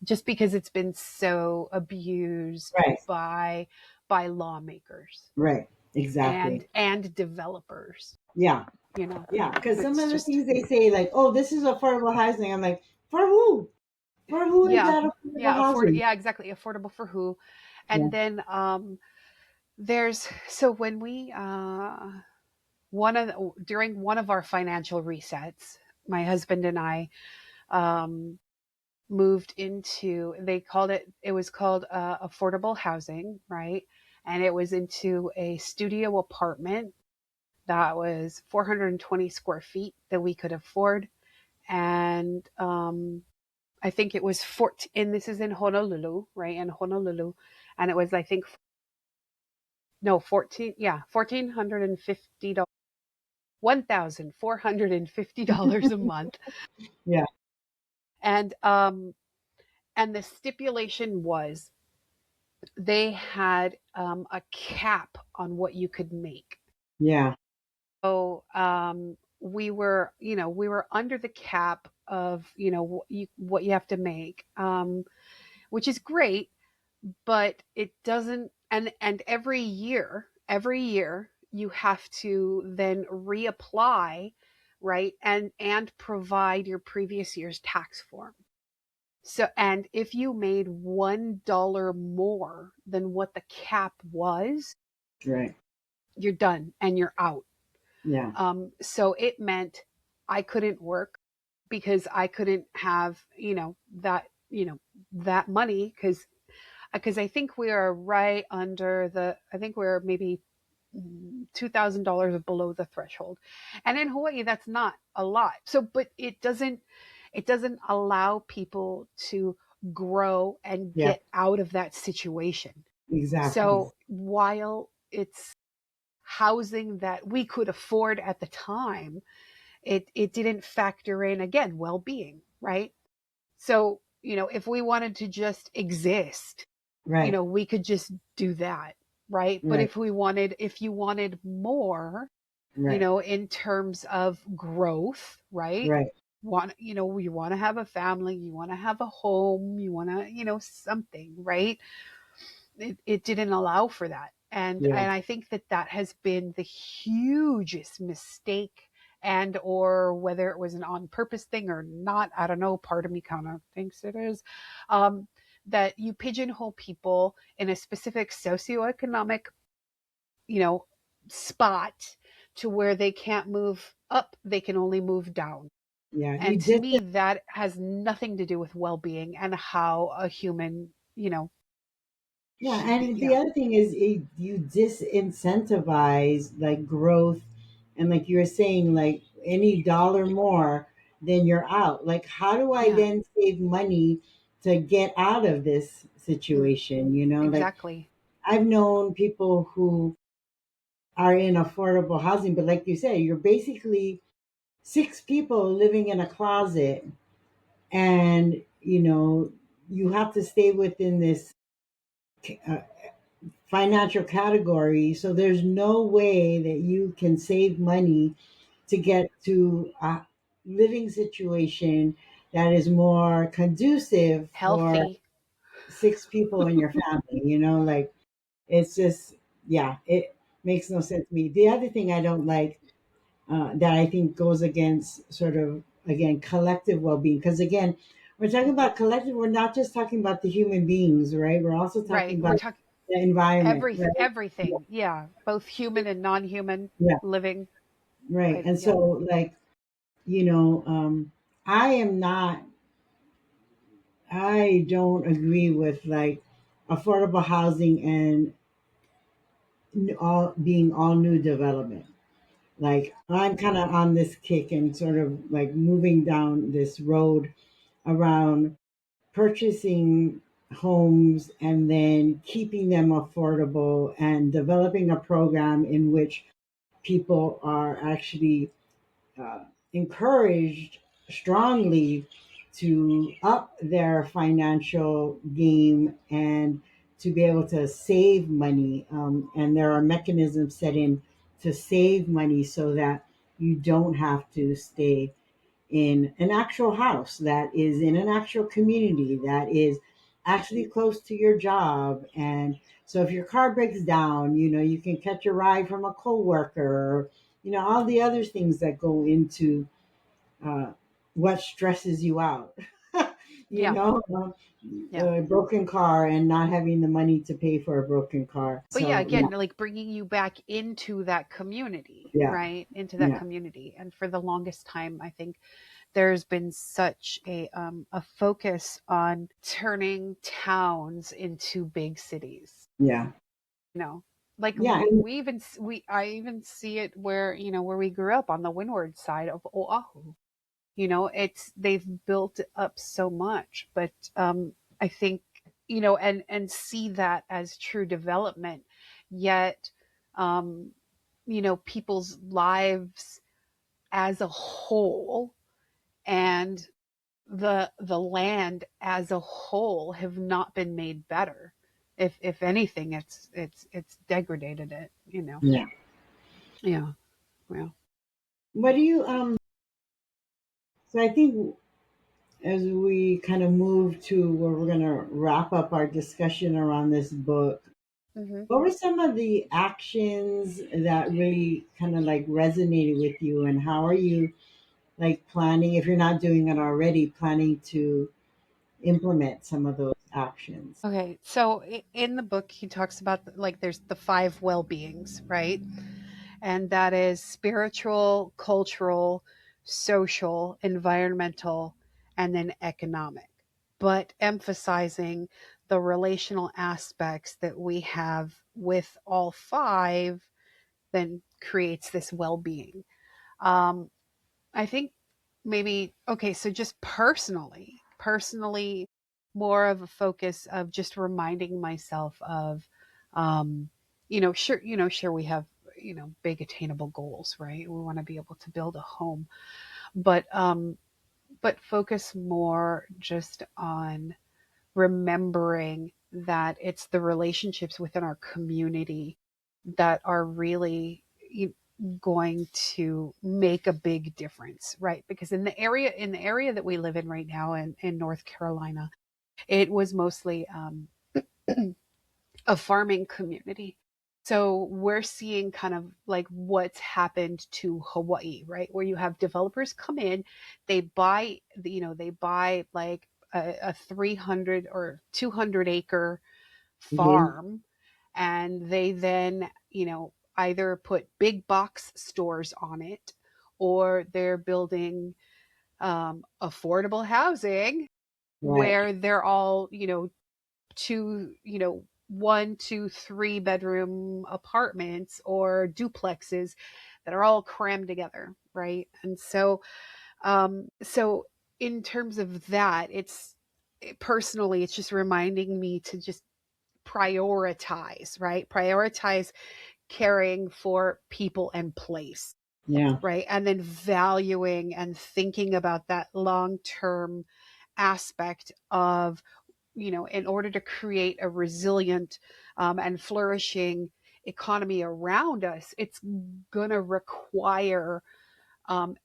Just because it's been so abused Right, by lawmakers right, exactly. and developers. Yeah, You know, yeah. Because some it's of the just things they say, like, "Oh, this is affordable housing," I'm like, for who? For who is yeah, that affordable housing? yeah, exactly, affordable for who. Yeah, And then there's so when we during one of our financial resets, my husband and I um moved into, it was called affordable housing, right? And it was into a studio apartment that was 420 square feet that we could afford. And I think it was 14, and this is in Honolulu, right? In Honolulu. And it was, I think, no, 14, yeah, $1,450, $1,450 a month. yeah, And, and the stipulation was they had a cap on what you could make. yeah, So we were under the cap of what you have to make, which is great, but it doesn't. And every year you have to then reapply, right, and provide your previous year's tax form. So, and if you made $1 more than what the cap was, right, you're done and you're out. yeah, So it meant I couldn't work because I couldn't have, that money because I think we are right under I think we're maybe $2,000 below the threshold. And in Hawaii, that's not a lot. So, but it doesn't allow people to grow and yeah, get out of that situation. exactly. So while it's housing that we could afford at the time, it didn't factor in, again, well-being, right? So, if we wanted to just exist, Right, we could just do that, right? But right, if you wanted more, right, in terms of growth, right? right. You want to have a family, you want to have a home, you want to, something, right? It didn't allow for that. Yeah, And I think that has been the hugest mistake, and or whether it was an on purpose thing or not, I don't know, part of me kind of thinks it is. um, that you pigeonhole people in a specific socioeconomic, you know, spot to where they can't move up, they can only move down. Yeah, you And to did. me, that has nothing to do with well being and how a human, Yeah, and the yeah, other thing is you disincentivize like growth, and like you were saying, like any dollar more, then you're out. Like, how do I yeah, then save money to get out of this mm, situation? Like exactly. I've known people who are in affordable housing, but like you said, you're basically six people living in a closet, and you have to stay within this uh, financial category. So there's no way that you can save money to get to a living situation that is more conducive for Healthy. six people in your family. Like it's just, yeah, it makes no sense to me. The other thing I don't like, that I think goes against sort of, again, collective well-being, because again, we're talking about collective, we're not just talking about the human beings, right? We're also talking Right. We're about talking the environment, right? Yeah, everything. Yeah. Both human and non human yeah, living. right. And Yeah. so, like, you know, um, I am not, I don't agree with like affordable housing and all being all new development. Like, I'm kind of on this kick and sort of like moving down this road around purchasing homes and then keeping them affordable and developing a program in which people are actually uh, encouraged strongly to up their financial game and to be able to save money. And there are mechanisms set in to save money so that you don't have to stay in an actual house that is in an actual community that is actually close to your job. And so if your car breaks down, you can catch a ride from a coworker, or all the other things that go into uh, what stresses you out. you Yeah. know Yeah. a broken car and not having the money to pay for a broken car. But yeah, So yeah, again, like bringing you back into that community, yeah, right? Into that yeah, community. And for the longest time, I think there's been such a focus on turning towns into big cities. yeah, You know, like yeah, and we I even see it where where we grew up on the windward side of Oahu. It's they've built it up so much, but I think and see that as true development, yet um, people's lives as a whole and the land as a whole have not been made better. If anything, it's degraded it. yeah. Yeah, yeah. What do you so I think as we kind of move to where we're going to wrap up our discussion around this book, Hmm. what were some of the actions that really kind of like resonated with you, and how are you like planning, if you're not doing it already, planning to implement some of those actions? Okay, so in the book he talks about like there's the five well-beings, right? And that is spiritual, cultural, social, environmental, and then economic. But emphasizing the relational aspects that we have with all five then creates this well-being. Um, I think maybe okay, so just personally, more of a focus of just reminding myself of, um, sure we have big attainable goals, right? We want to be able to build a home, but focus more just on remembering that it's the relationships within our community that are really going to make a big difference, right? Because in the area that we live in right now in North Carolina, it was mostly a farming community. So we're seeing kind of like what's happened to Hawaii, right? Where you have developers come in, they buy like a 300 or 200 acre Mhm. farm, and they then, either put big box stores on it, or they're building affordable housing Right. where they're all, two, 1, 2, 3 bedroom apartments or duplexes that are all crammed together, right? And so in terms of that, personally, it's just reminding me to just prioritize, right? Prioritize caring for people and place, Yeah. right? And then valuing and thinking about that long term aspect of, in order to create a resilient and flourishing economy around us, it's going to require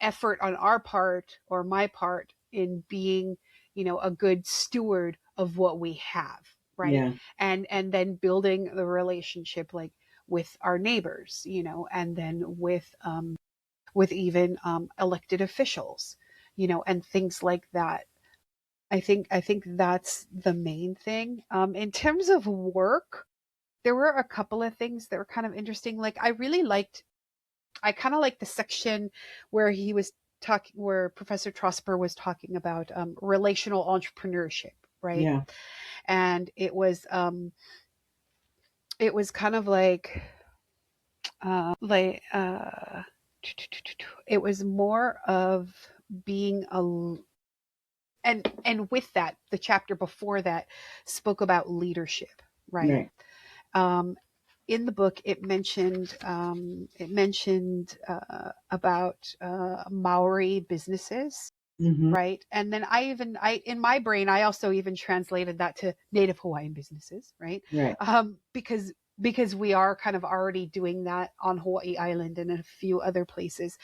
effort on our part, or my part, in being, a good steward of what we have, right? Yeah. And then building the relationship, like with our neighbors, and then with even elected officials, and things like that. I think that's the main thing. In terms of work, there were a couple of things that were kind of interesting. Like I kind of like the section where he was talking, where Professor Trosper was talking about relational entrepreneurship, right? Yeah. And it was kind of like it was more of being a and with that, the chapter before that spoke about leadership, right? Right. Um, in the book, it mentioned about Maori businesses, Mhm. right? And then I in my brain, I also even translated that to Native Hawaiian businesses, right? Right. Because we are kind of already doing that on Hawaii Island and a few other places,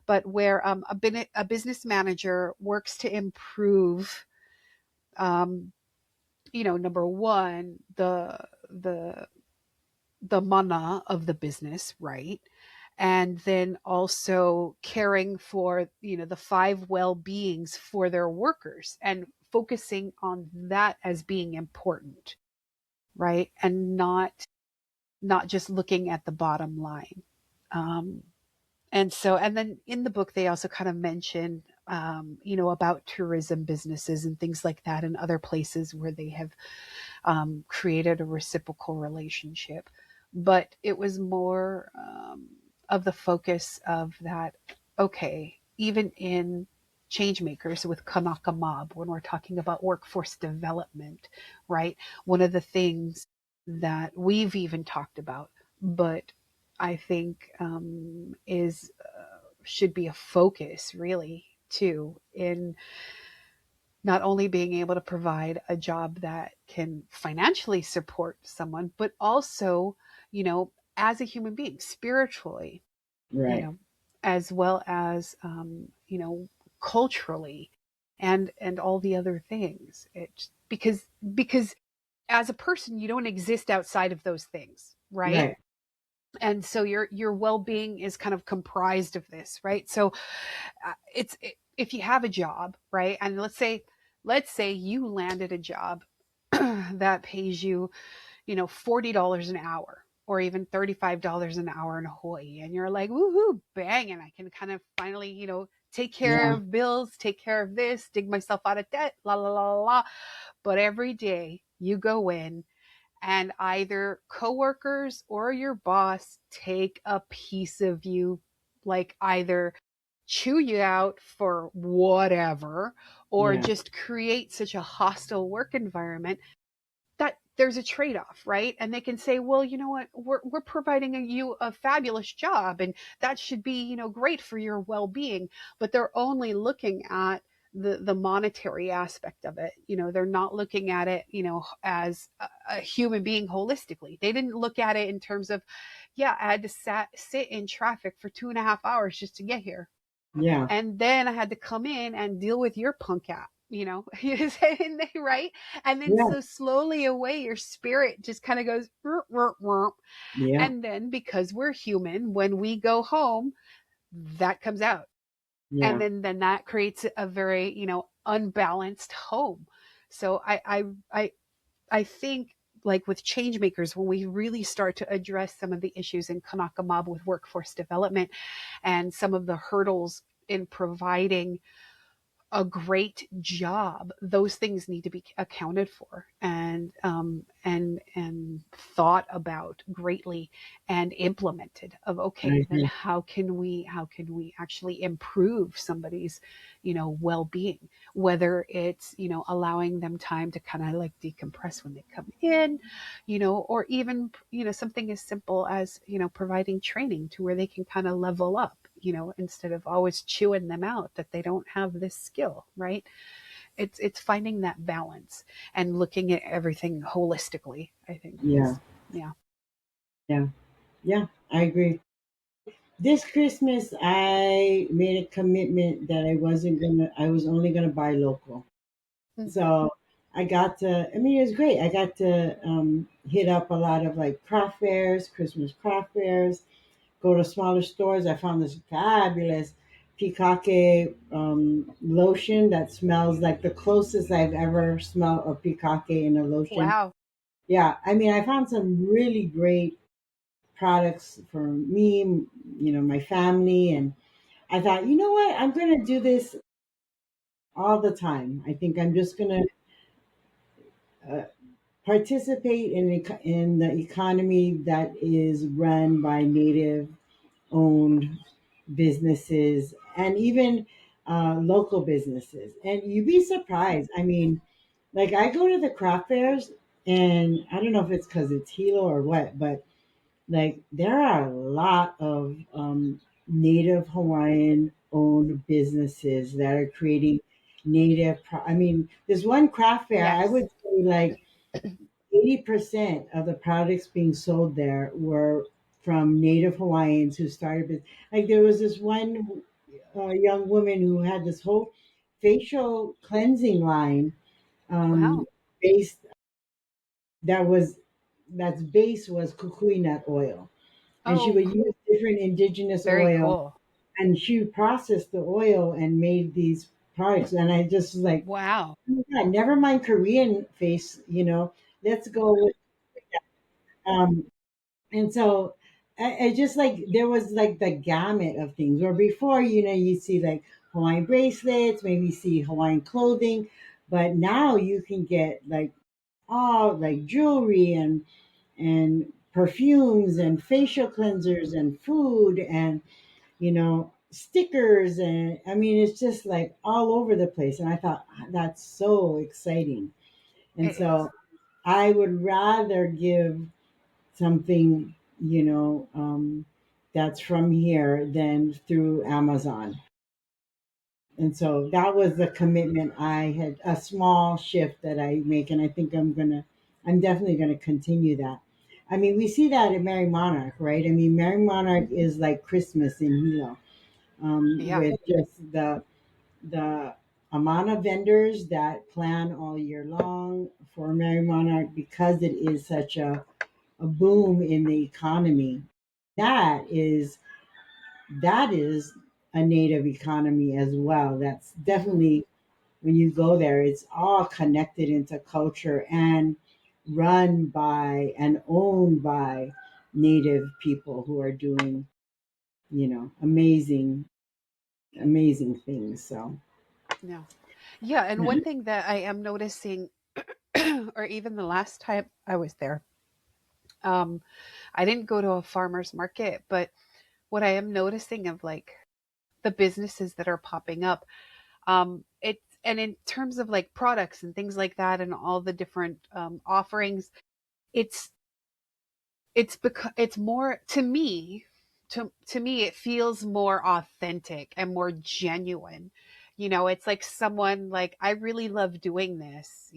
but where a business manager works to improve, um, number one, the the mana of the business, right? And then also caring for, the five well-beings for their workers, and focusing on that as being important, right? And not just looking at the bottom line. Um, and then in the book, they also kind of mention, about tourism businesses and things like that, and other places where they have created a reciprocal relationship. But it was more of the focus of that, okay, even in change makers with Kanaka Mob, when we're talking about workforce development, right? One of the things that we've even talked about, but I think is should be a focus really too, in not only being able to provide a job that can financially support someone, but also, as a human being, spiritually, you Right. know, as well as, culturally, and all the other things. It because as a person, you don't exist outside of those things, right? Right. And so your well-being is kind of comprised of this, right? So if you have a job, right, and let's say you landed a job that pays you, $40 an hour, or even $35 an hour in Hawaii, and you're like, woohoo, bang, and I can kind of finally, take care Yeah. of bills, take care of this, dig myself out of debt, la la la la. But every day you go in, and either coworkers or your boss take a piece of you, like either chew you out for whatever, or Yeah. just create such a hostile work environment, that there's a trade-off, right? And they can say, well, you know what, we're providing you a fabulous job, and that should be, great for your well-being. But they're only looking at the monetary aspect of it. They're not looking at it, as a human being holistically. They didn't look at it in terms of, yeah, I had to sit in traffic for 2.5 hours just to get here, Yeah. and then I had to come in and deal with your punk app, right? And then Yeah. so slowly away, your spirit just kind of goes, "Rrr, rrr, rrr." Yeah. And then because we're human, when we go home, that comes out. And Yeah. then that creates a very, unbalanced home. So I think, like with change makers, when we really start to address some of the issues in Kanakamob with workforce development and some of the hurdles in providing a great job, those things need to be accounted for and thought about greatly and implemented. Of I okay, then agree. how can we actually improve somebody's well-being, whether it's allowing them time to kind of like decompress when they come in, or even something as simple as providing training to where they can kind of level up, instead of always chewing them out that they don't have this skill, right? It's finding that balance and looking at everything holistically, I think Yeah, is, yeah. yeah, yeah. I agree. This Christmas, I made a commitment that I was only gonna buy local. Mm. So I got to, I mean, it was great. I got to hit up a lot of like craft fairs, Christmas craft fairs, go to smaller stores. I found this fabulous Pikake lotion that smells like the closest I've ever smelled of Pikake in a lotion. Wow. Yeah, I mean, I found some really great products for me, my family, and I thought, you know what, I'm going to do this all the time. I think I'm just going to uh, participate in the economy that is run by native owned businesses and even local businesses. And you'd be surprised. I mean, like I go to the craft fairs, and I don't know if it's because it's Hilo or what, but like there are a lot of native Hawaiian owned businesses that are creating I mean, there's one craft fair, I Yes. would say like 80% of the products being sold there were from native Hawaiians who started like there was this one young woman who had this whole facial cleansing line Wow. based that was that's base was kukui nut oil, and she Oh, would use different indigenous very oil, cool. and she processed the oil and made these products. And I just was like, Wow. oh my God, never mind Korean face, let's go with um and so I just like there was like the gamut of things where before, you see like Hawaiian bracelets, maybe see Hawaiian clothing, but now you can get like all like jewelry and perfumes and facial cleansers and food and stickers, and I mean it's just like all over the place, and I thought, "Ah, that's so exciting." It And is. so I would rather give something, that's from here than through Amazon. And so that was the commitment. I had a small shift that I make, and I think I'm definitely gonna continue that. I mean, we see that at Mary Monarch, right? I mean, Mary Monarch is like Christmas in Hilo, Yeah. with just the amount of vendors that plan all year long for Mary Monarch because it is such a boom in the economy. That is that is a native economy as well. That's Hmm. definitely when you go there, it's all connected into culture and run by and owned by native people who are doing, amazing things. So Yeah. Yeah. And one thing that I am noticing, or even the last time I was there, um, I didn't go to a farmer's market, but what I am noticing of like the businesses that are popping up, it's and in terms of like products and things like that and all the different offerings, it's it's more to me, to me it feels more authentic and more genuine. It's like someone like, I really love doing this,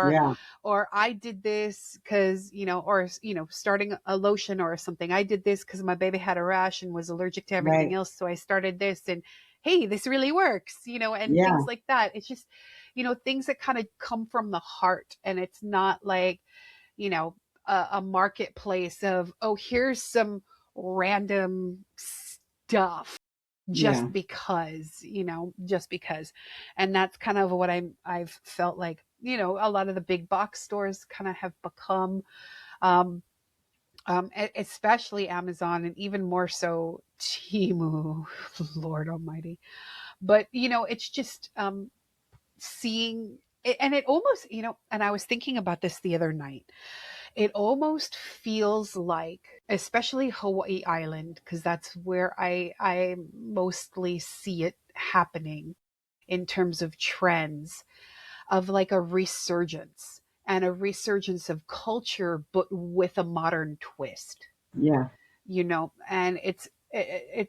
yeah, or I did this because, or starting a lotion or something. I did this because my baby had a rash and was allergic to everything right, else, so I started this, and hey, this really works, and yeah, things like that. It's just, things that kind of come from the heart, and it's not like, you know, a marketplace of, oh, here's some random stuff yeah, just because. And that's kind of what I've felt like a lot of the big box stores kind of have become, um, especially Amazon, and even more so Timu, Lord Almighty. But it's just seeing it, and it almost, and I was thinking about this the other night. It almost feels like, especially Hawaii Island, because that's where I mostly see it happening in terms of trends, of like a resurgence, and a resurgence of culture, but with a modern twist. Yeah. And it's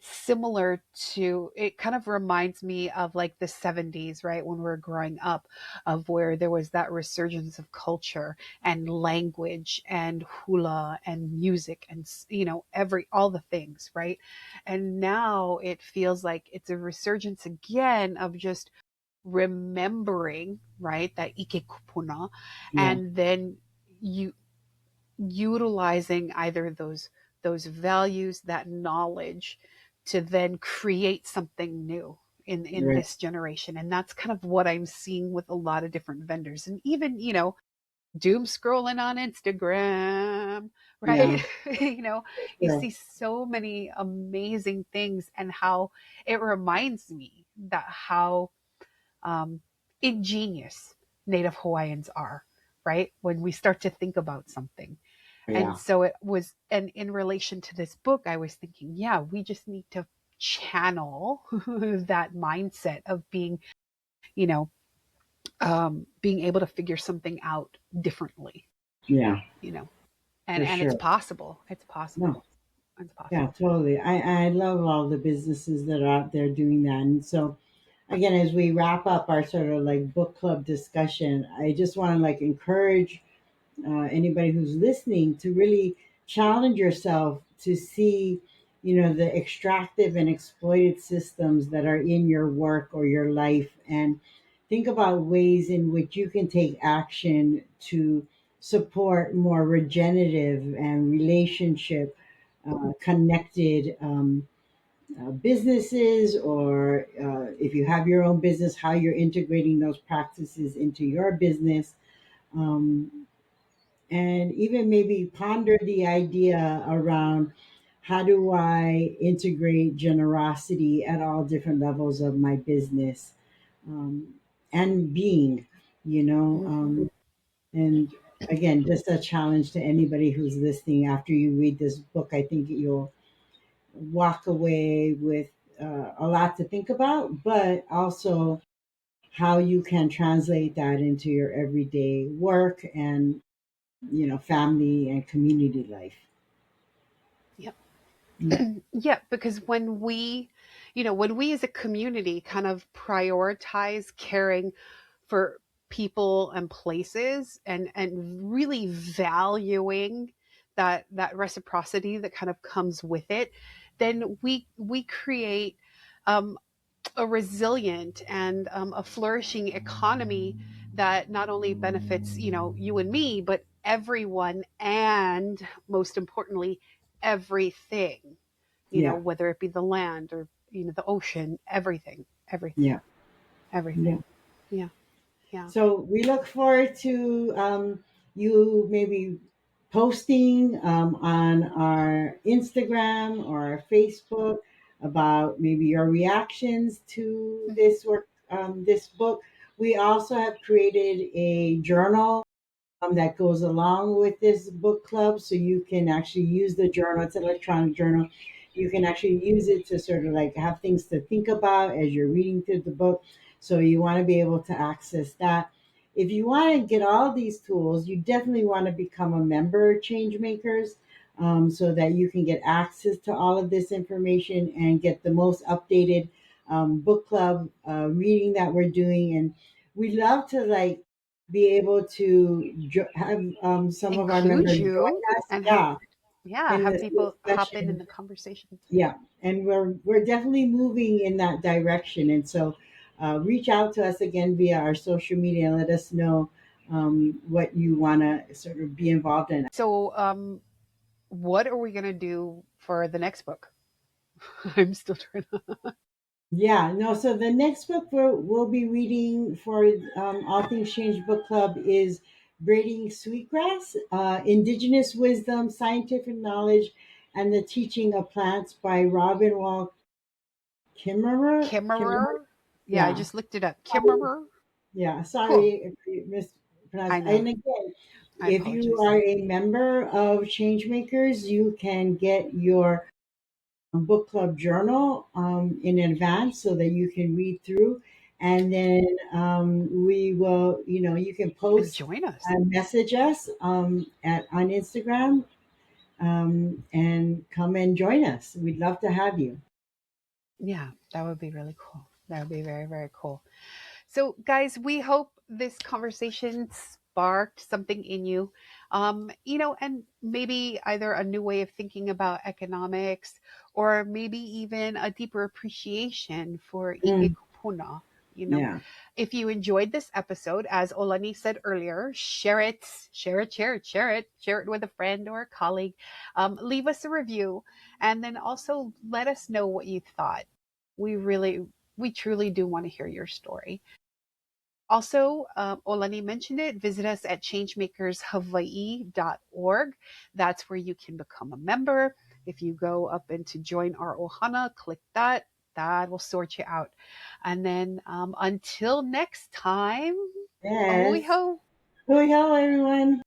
similar to, it kind of reminds me of like the 70s, right, when we are growing up, of where there was that resurgence of culture and language and hula and music and every all the things, right? And now it feels like it's a resurgence again of just remembering, right, that ike kupuna, Yeah. and then you utilizing either those values, that knowledge, to then create something new in Right. this generation. And that's kind of what I'm seeing with a lot of different vendors, and even doom scrolling on Instagram, Yeah. right? You Sure. see so many amazing things, and how it reminds me that how um, ingenious Native Hawaiians are, right? When we start to think about something. And Yeah. so it was, and in relation to this book, I was thinking, yeah, we just need to channel that mindset of being, you know, being able to figure something out differently, Yeah. you know, For and it's sure. possible. It's No. possible. It's Yeah, possible. totally. I love all the businesses that are out there doing that. And so, again, as we wrap up our sort of like book club discussion, I just want to like encourage anybody who's listening to really challenge yourself to see, the extractive and exploited systems that are in your work or your life, and think about ways in which you can take action to support more regenerative and relationship connected businesses, or if you have your own business, how you're integrating those practices into your business. Um, and even maybe ponder the idea around, how do I integrate generosity at all different levels of my business, um, and being, you know. Hmm. And again, just a challenge to anybody who's listening. After you read this book, I think you'll walk away with a lot to think about, but also how you can translate that into your everyday work and, family and community life. Yep. Yeah. Yeah, because when we as a community kind of prioritize caring for people and places, and really valuing that reciprocity that kind of comes with it, then we create um, a resilient and a flourishing economy that not only benefits you and me, but everyone, and most importantly, everything, Yeah. whether it be the land or the ocean, everything, everything, Yeah. Yeah. everything. Yeah, yeah. So we look forward to you maybe posting on our Instagram or our Facebook about maybe your reactions to Mhm. this work, this book. We also have created a journal that goes along with this book club. So you can actually use the journal. It's an electronic journal. You can actually use it to sort of like have things to think about as you're reading through the book. So you want to be able to access that. If you want to get all these tools, you definitely want to become a member of Change Makers, so that you can get access to all of this information and get the most updated book club reading that we're doing. And we love to like be able to have some of our Include members join you us, and have, yeah, yeah, in have this people hop in discussion. the conversation. Yeah, and we're definitely moving in that direction. And so, reach out to us again via our social media and let us know what you want to sort of be involved in. So what are we going to do for the next book? I'm still trying to. Yeah, no. So the next book we'll be reading for All Things Change Book Club is Braiding Sweetgrass, Indigenous Wisdom, Scientific Knowledge, and the Teaching of Plants by Robin Wall Kimmerer. Kimmerer? Kimmerer. Yeah, I Yeah. just looked it up. Kimmerer. Yeah, Cool. sorry if you mispronounced. I know. And again, I if you apologize. are a member of Changemakers, you can get your book club journal in advance so that you can read through. And then we will, you can And post join us. and message us on Instagram and come and join us. We'd love to have you. Yeah, that would be really cool. That would be very, very cool. So, guys, we hope this conversation sparked something in you, and maybe either a new way of thinking about economics or maybe even a deeper appreciation for Mm, ikekupuna. You know, yeah. if you enjoyed this episode, as Olani said earlier, share it, share it, share it, share it, share it with a friend or a colleague. Leave us a review, and then also let us know what you thought. We really, we truly do want to hear your story. Also, Olani mentioned it. Visit us at changemakershawaii.org. That's where you can become a member. If you go up into join our Ohana, click that. That will sort you out. And then until next time, ahui Yes. ho. Hello, everyone.